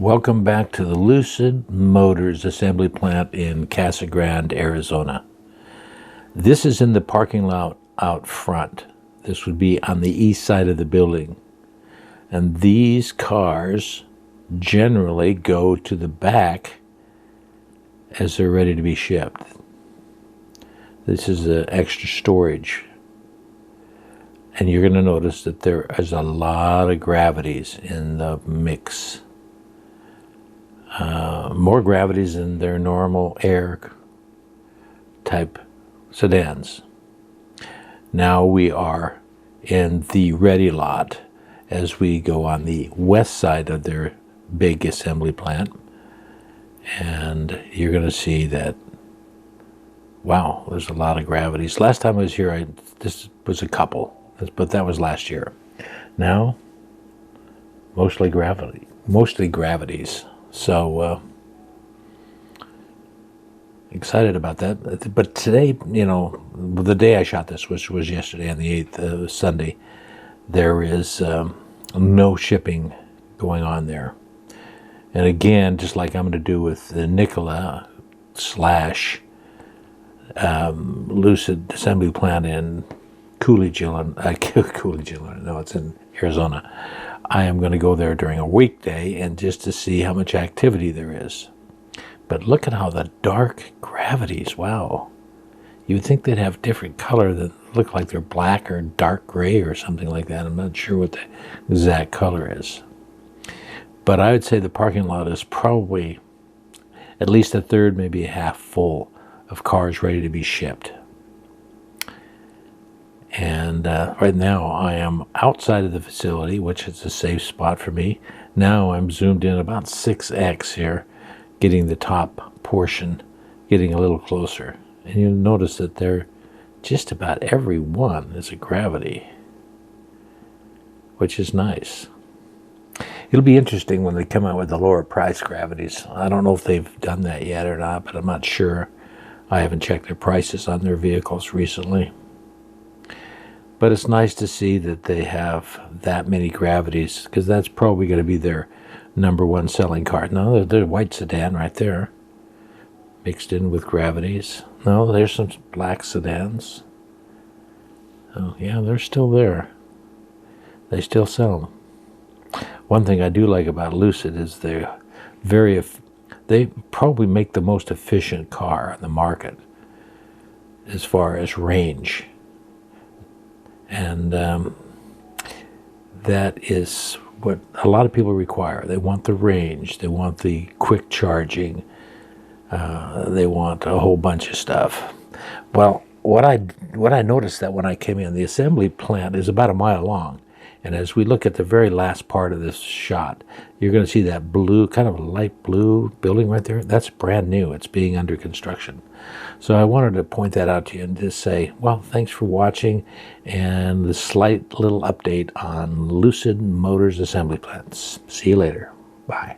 Welcome back to the Lucid Motors assembly plant in Casa Grande, Arizona. This is in the parking lot out front. This would be on the east side of the building. And these cars generally go to the back as they're ready to be shipped. This is the extra storage. And you're going to notice that there is a lot of Gravities in the mix. More Gravities than their normal air type sedans. Now we are in the ready lot as we go on the west side of their big assembly plant. And you're going to see that, wow, there's a lot of Gravities. Last time I was here, this was a couple, but that was last year. Now, mostly Gravities. So, excited about that. But today, the day I shot this, which was yesterday on the 8th, Sunday, there is no shipping going on there. And again, just like I'm going to do with the Nikola / Lucid assembly plant in Coolidge, Illinois. No, it's in Arizona. I am going to go there during a weekday and just to see how much activity there is. But look at how the dark Gravities, wow. You would think they'd have different color that look like they're black or dark gray or something like that. I'm not sure what the exact color is. But I would say the parking lot is probably at least a third, maybe a half full of cars ready to be shipped. And right now I am outside of the facility, which is a safe spot for me. Now I'm zoomed in about 6x here, getting the top portion, getting a little closer. And you'll notice that there, just about every one is a Gravity, which is nice. It'll be interesting when they come out with the lower price Gravities. I don't know if they've done that yet or not, but I'm not sure. I haven't checked their prices on their vehicles recently. But it's nice to see that they have that many Gravities, because that's probably going to be their #1 selling car. No, they're white sedan right there, mixed in with Gravities. No, there's some black sedans. Oh, yeah, they're still there. They still sell them. One thing I do like about Lucid is they probably make the most efficient car on the market as far as range. And that is what a lot of people require. They want the range. They want the quick charging. They want a whole bunch of stuff. Well, what I noticed that when I came in, the assembly plant is about a mile long. And as we look at the very last part of this shot, you're going to see that blue, kind of light blue building right there. That's brand new. It's being under construction. So I wanted to point that out to you and just say, well, thanks for watching, and the slight little update on Lucid Motors assembly plants. See you later. Bye.